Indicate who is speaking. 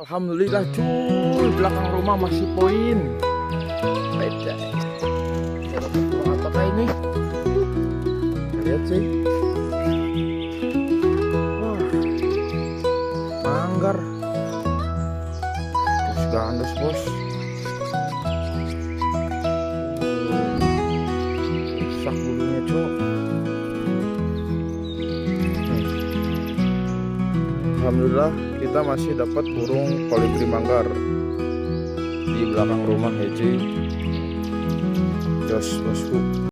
Speaker 1: Alhamdulillah cuy, belakang rumah masih poin. Beda. Apakah ini? Lihat sih. Wah, manggar. Terus gandos bos. Rusak bulunya cuy. Alhamdulillah kita masih dapat burung kolibri manggar di belakang rumah ya cuy. Jos bosku.